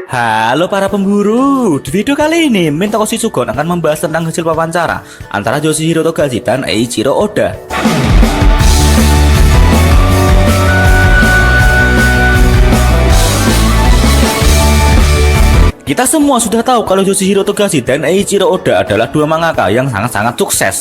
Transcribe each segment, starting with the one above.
Halo para pemburu, di video kali ini Mintoko Shizugon akan membahas tentang hasil wawancara antara Yoshihiro Togashi dan Eiichiro Oda. Kita semua sudah tahu kalau Yoshihiro Togashi dan Eiichiro Oda adalah dua mangaka yang sangat-sangat sukses.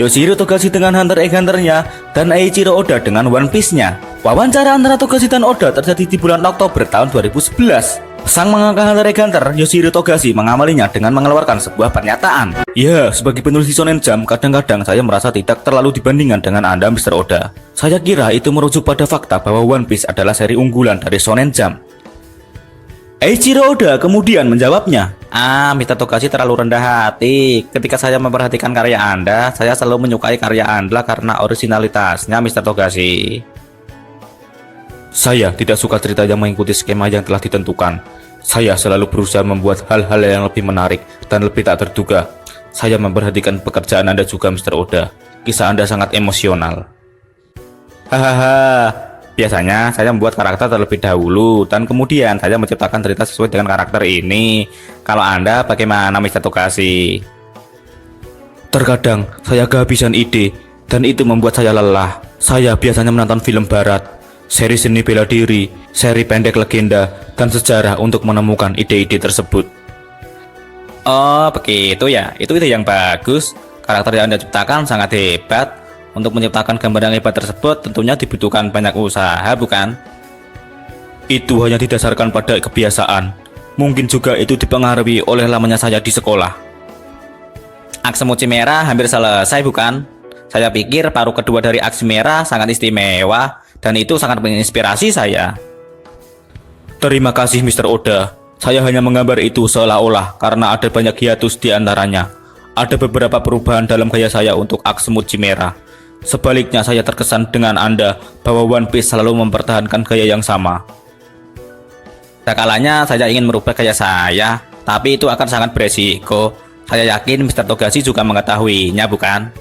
Yoshihiro Togashi dengan Hunter x Hunter-nya dan Eiichiro Oda dengan One Piece-nya. Wawancara antara Togashi dan Oda terjadi di bulan Oktober tahun 2011. Sang mangaka Hunter x Hunter, Yoshihiro Togashi, mengawalinya dengan mengeluarkan sebuah pernyataan. Ya, sebagai penulis di Shonen Jump, kadang-kadang saya merasa tidak terlalu dibandingkan dengan Anda, Mr. Oda. Saya kira itu merujuk pada fakta bahwa One Piece adalah seri unggulan dari Shonen Jump. Eiichiro Oda kemudian menjawabnya, Mr. Togashi terlalu rendah hati. Ketika saya memperhatikan karya Anda, saya selalu menyukai karya Anda karena originalitasnya, Mr. Togashi. Saya tidak suka cerita yang mengikuti skema yang telah ditentukan. Saya selalu berusaha membuat hal-hal yang lebih menarik dan lebih tak terduga. Saya memperhatikan pekerjaan Anda juga, Mr. Oda. Kisah Anda sangat emosional. Hahaha. Biasanya saya membuat karakter terlebih dahulu dan kemudian saya menciptakan cerita sesuai dengan karakter ini. Kalau Anda bagaimana, Mr. Togashi? Terkadang saya kehabisan ide dan itu membuat saya lelah. Saya biasanya menonton film barat, seri seni bela diri, seri pendek legenda, dan sejarah untuk menemukan ide-ide tersebut. Oh, begitu ya. Itu ide yang bagus. Karakter yang Anda ciptakan sangat hebat. Untuk menciptakan gambar yang hebat tersebut tentunya dibutuhkan banyak usaha, bukan? Itu hanya didasarkan pada kebiasaan. Mungkin juga itu dipengaruhi oleh lamanya saya di sekolah. Aksi Muci Merah hampir selesai, bukan? Saya pikir paruh kedua dari Aksi Merah sangat istimewa dan itu sangat menginspirasi saya. Terima kasih, Mr. Oda. Saya hanya menggambar itu seolah-olah karena ada banyak hiatus di antaranya. Ada beberapa perubahan dalam gaya saya untuk Aksi Muci Merah. Sebaliknya saya terkesan dengan Anda bahwa One Piece selalu mempertahankan gaya yang sama. Sekalanya saya ingin merubah gaya saya, tapi itu akan sangat beresiko. Saya yakin Mr. Togashi juga mengetahuinya, bukan?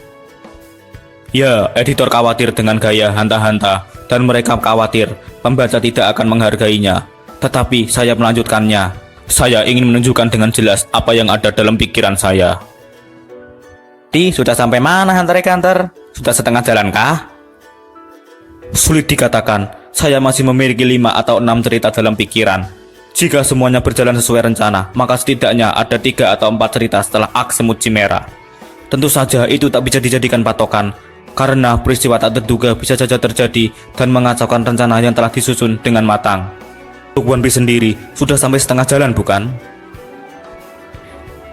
Ya, editor khawatir dengan gaya Hanta-Hanta dan mereka khawatir pembaca tidak akan menghargainya. Tetapi saya melanjutkannya. Saya ingin menunjukkan dengan jelas apa yang ada dalam pikiran saya. Sudah sampai mana Hunter x Hunter? Sudah setengah jalan kah? Sulit dikatakan, saya masih memiliki 5 atau 6 cerita dalam pikiran. Jika semuanya berjalan sesuai rencana, maka setidaknya ada 3 atau 4 cerita setelah Aksi Muci Merah. Tentu saja itu tak bisa dijadikan patokan, karena peristiwa tak terduga bisa saja terjadi dan mengacaukan rencana yang telah disusun dengan matang. Untuk One Piece sendiri, sudah sampai setengah jalan, bukan?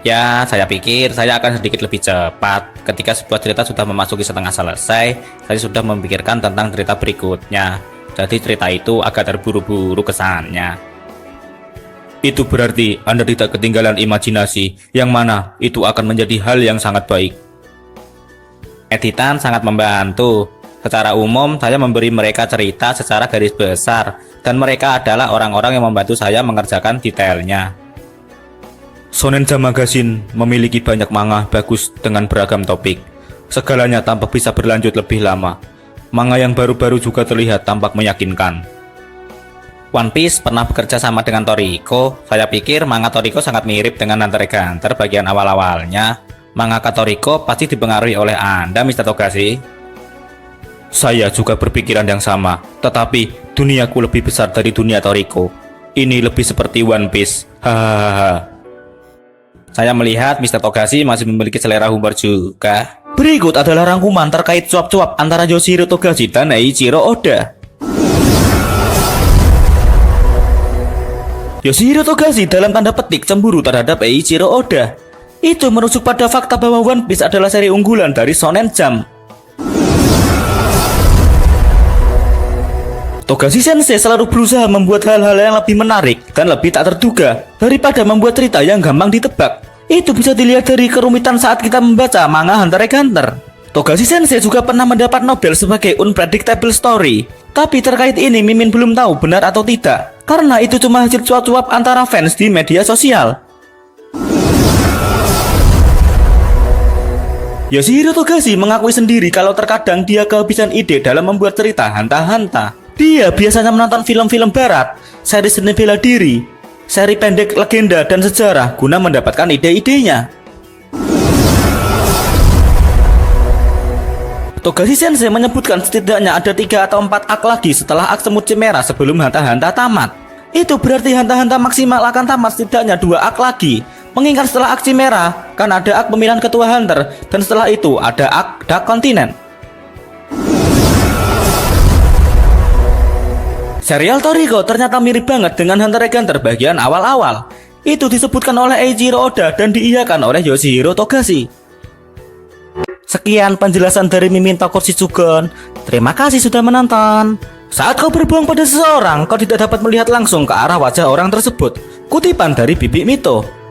Ya, saya pikir saya akan sedikit lebih cepat. Ketika sebuah cerita sudah memasuki setengah selesai, saya sudah memikirkan tentang cerita berikutnya. Jadi cerita itu agak terburu-buru kesannya. Itu berarti Anda tidak ketinggalan imajinasi, yang mana itu akan menjadi hal yang sangat baik. Editan sangat membantu. Secara umum, saya memberi mereka cerita secara garis besar, dan mereka adalah orang-orang yang membantu saya mengerjakan detailnya. Shonen Jump Magazine memiliki banyak manga bagus dengan beragam topik. Segalanya tampak bisa berlanjut lebih lama. Manga yang baru-baru juga terlihat tampak meyakinkan. One Piece pernah bekerja sama dengan Toriko. Saya pikir manga Toriko sangat mirip dengan Hunter x Hunter bagian awal-awalnya. Mangaka Toriko pasti dipengaruhi oleh Anda, Mr. Togashi. Saya juga berpikiran yang sama, tetapi duniaku lebih besar dari dunia Toriko. Ini lebih seperti One Piece. Hahaha. Saya melihat Mr. Togashi masih memiliki selera humor juga. Berikut adalah rangkuman terkait cuap-cuap antara Yoshihiro Togashi dan Eiichiro Oda. Yoshihiro Togashi dalam tanda petik cemburu terhadap Eiichiro Oda. Itu merujuk pada fakta bahwa One Piece adalah seri unggulan dari Shonen Jump. Togashi Sensei selalu berusaha membuat hal-hal yang lebih menarik dan lebih tak terduga daripada membuat cerita yang gampang ditebak. Itu bisa dilihat dari kerumitan saat kita membaca manga Hunter x Hunter. Togashi Sensei juga pernah mendapat Nobel sebagai Unpredictable Story. Tapi terkait ini Mimin belum tahu benar atau tidak, karena itu cuma hasil cuap-cuap antara fans di media sosial. Yoshihiro Togashi mengakui sendiri kalau terkadang dia kehabisan ide dalam membuat cerita Hanta-Hanta. Dia biasanya menonton film-film barat, seri seni bela diri, seri pendek legenda dan sejarah guna mendapatkan ide-idenya. Togashi Sensei menyebutkan setidaknya ada 3 atau 4 arc lagi setelah arc semut Chimera sebelum Hunter-Hunter tamat. Itu berarti Hunter-Hunter maksimal akan tamat setidaknya 2 arc lagi. Mengingat setelah arc Chimera kan ada arc pemilihan ketua Hunter, dan setelah itu ada arc Dark Continent. Serial Toriko ternyata mirip banget dengan Hunter x Hunter bagian awal-awal. Itu disebutkan oleh Eiichiro Oda dan diiyakan oleh Yoshihiro Togashi. Sekian penjelasan dari Mimin Toko Shizugon. Terima kasih sudah menonton. Saat kau berbohong pada seseorang, kau tidak dapat melihat langsung ke arah wajah orang tersebut. Kutipan dari Bibi Mito.